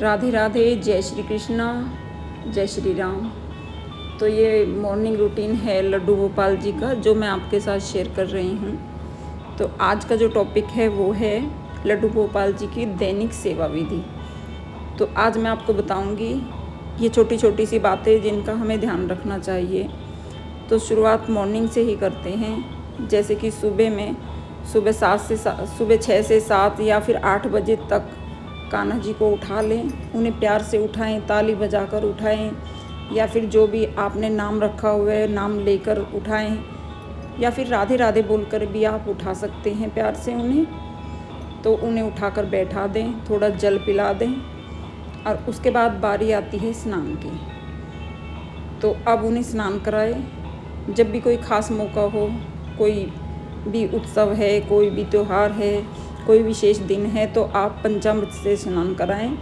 राधे राधे, जय श्री कृष्णा, जय श्री राम। तो ये मॉर्निंग रूटीन है लड्डू गोपाल जी का, जो मैं आपके साथ शेयर कर रही हूँ। तो आज का जो टॉपिक है वो है लड्डू गोपाल जी की दैनिक सेवा विधि। तो आज मैं आपको बताऊँगी ये छोटी छोटी सी बातें जिनका हमें ध्यान रखना चाहिए। तो शुरुआत मॉर्निंग से ही करते हैं, जैसे कि सुबह 6 से 7 या फिर 8 बजे तक कान्हा जी को उठा लें, उन्हें प्यार से उठाएं, ताली बजाकर उठाएं, या फिर जो भी आपने नाम रखा हुआ है नाम लेकर उठाएं, या फिर राधे राधे बोलकर भी आप उठा सकते हैं प्यार से उन्हें। तो उन्हें उठाकर बैठा दें, थोड़ा जल पिला दें, और उसके बाद बारी आती है स्नान की। तो अब उन्हें स्नान कराएं। जब भी कोई ख़ास मौका हो, कोई भी उत्सव है, कोई भी त्यौहार है, कोई विशेष दिन है, तो आप पंचामृत से स्नान कराएं।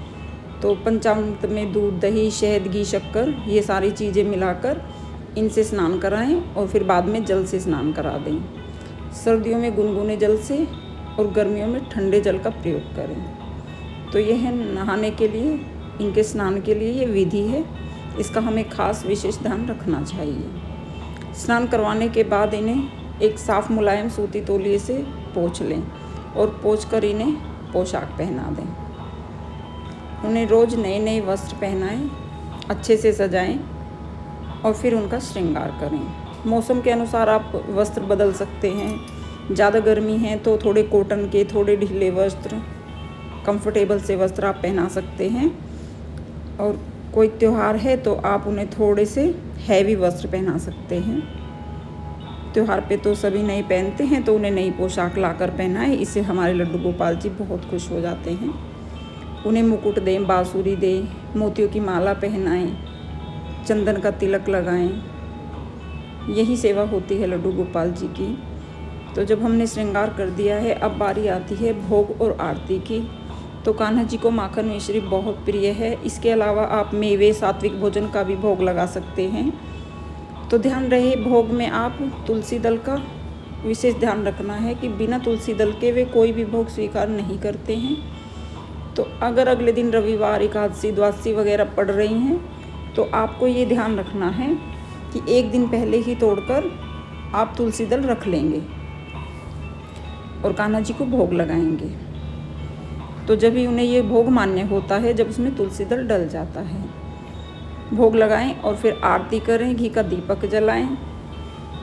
तो पंचामृत में दूध, दही, शहद, घी, शक्कर, ये सारी चीज़ें मिलाकर इनसे स्नान कराएं और फिर बाद में जल से स्नान करा दें। सर्दियों में गुनगुने जल से और गर्मियों में ठंडे जल का प्रयोग करें। तो यह है नहाने के लिए, इनके स्नान के लिए ये विधि है। इसका हमें खास विशेष ध्यान रखना चाहिए। स्नान करवाने के बाद इन्हें एक साफ़ मुलायम सूती तौलिए से पोंछ लें और पोंछकर इन्हें पोशाक पहना दें। उन्हें रोज़ नए नए वस्त्र पहनाएं, अच्छे से सजाएं और फिर उनका श्रृंगार करें। मौसम के अनुसार आप वस्त्र बदल सकते हैं। ज़्यादा गर्मी है तो थोड़े कॉटन के, थोड़े ढीले वस्त्र, कंफर्टेबल से वस्त्र आप पहना सकते हैं। और कोई त्यौहार है तो आप उन्हें थोड़े से हैवी वस्त्र पहना सकते हैं। त्यौहार पे तो सभी नए पहनते हैं, तो उन्हें नई पोशाक लाकर पहनाएं। इससे हमारे लड्डू गोपाल जी बहुत खुश हो जाते हैं। उन्हें मुकुट दें, बांसुरी दें, मोतियों की माला पहनाएं, चंदन का तिलक लगाएं। यही सेवा होती है लड्डू गोपाल जी की। तो जब हमने श्रृंगार कर दिया है, अब बारी आती है भोग और आरती की। तो कान्हा जी को माखन मिश्री बहुत प्रिय है। इसके अलावा आप मेवे, सात्विक भोजन का भी भोग लगा सकते हैं। तो ध्यान रहे, भोग में आप तुलसी दल का विशेष ध्यान रखना है कि बिना तुलसी दल के वे कोई भी भोग स्वीकार नहीं करते हैं। तो अगर अगले दिन रविवार, एकादशी, द्वादशी वगैरह पड़ रही हैं, तो आपको ये ध्यान रखना है कि एक दिन पहले ही तोड़कर आप तुलसी दल रख लेंगे और कान्हा जी को भोग लगाएंगे। तो जब ही उन्हें ये भोग मान्य होता है जब उसमें तुलसी दल डल जाता है। भोग लगाएं और फिर आरती करें, घी का दीपक जलाएं।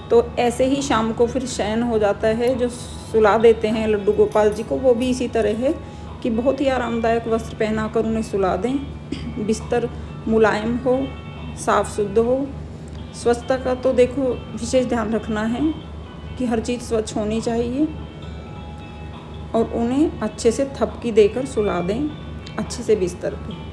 तो ऐसे ही शाम को फिर शयन हो जाता है। जो सुला देते हैं लड्डू गोपाल जी को, वो भी इसी तरह है कि बहुत ही आरामदायक वस्त्र पहनाकर उन्हें सुला दें। बिस्तर मुलायम हो, साफ शुद्ध हो। स्वच्छता का तो देखो विशेष ध्यान रखना है कि हर चीज़ स्वच्छ होनी चाहिए। और उन्हें अच्छे से थपकी देकर सुला दें, अच्छे से बिस्तर पे।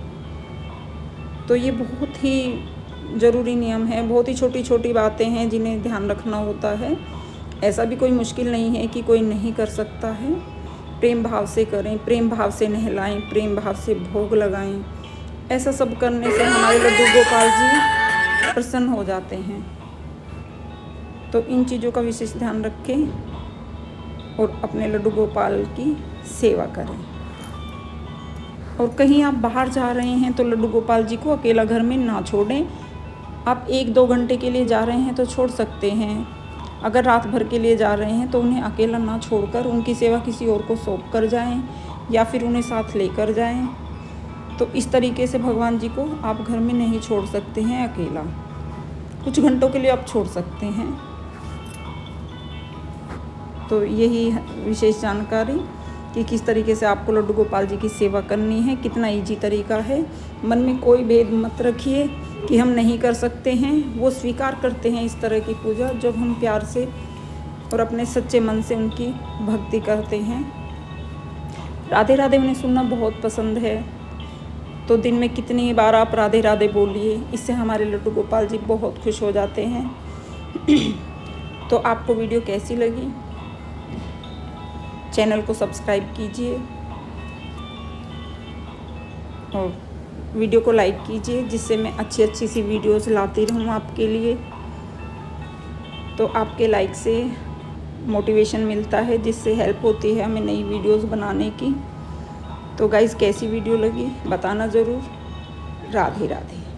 तो ये बहुत ही ज़रूरी नियम है। बहुत ही छोटी छोटी बातें हैं जिन्हें ध्यान रखना होता है। ऐसा भी कोई मुश्किल नहीं है कि कोई नहीं कर सकता है। प्रेम भाव से करें, प्रेम भाव से नहलाएं, प्रेम भाव से भोग लगाएं। ऐसा सब करने से हमारे लड्डू गोपाल जी प्रसन्न हो जाते हैं। तो इन चीज़ों का विशेष ध्यान रखें और अपने लड्डू गोपाल की सेवा करें। और कहीं आप बाहर जा रहे हैं तो लड्डू गोपाल जी को अकेला घर में ना छोड़ें। आप 1-2 घंटे के लिए जा रहे हैं तो छोड़ सकते हैं। अगर रात भर के लिए जा रहे हैं तो उन्हें अकेला ना छोड़कर उनकी सेवा किसी और को सौंप कर जाएं, या फिर उन्हें साथ लेकर जाएं। तो इस तरीके से भगवान जी को आप घर में नहीं छोड़ सकते हैं अकेला। कुछ घंटों के लिए आप छोड़ सकते हैं। तो यही विशेष जानकारी कि किस तरीके से आपको लड्डू गोपाल जी की सेवा करनी है, कितना इजी तरीका है। मन में कोई भेद मत रखिए कि हम नहीं कर सकते हैं। वो स्वीकार करते हैं इस तरह की पूजा जब हम प्यार से और अपने सच्चे मन से उनकी भक्ति करते हैं। राधे राधे उन्हें सुनना बहुत पसंद है। तो दिन में कितनी बार आप राधे राधे बोलिए, इससे हमारे लड्डू गोपाल जी बहुत खुश हो जाते हैं। तो आपको वीडियो कैसी लगी? चैनल को सब्सक्राइब कीजिए और वीडियो को लाइक कीजिए, जिससे मैं अच्छी अच्छी सी वीडियोस लाती रहूँ आपके लिए। तो आपके लाइक से मोटिवेशन मिलता है, जिससे हेल्प होती है हमें नई वीडियोस बनाने की। तो गाइस कैसी वीडियो लगी बताना ज़रूर। राधे राधे।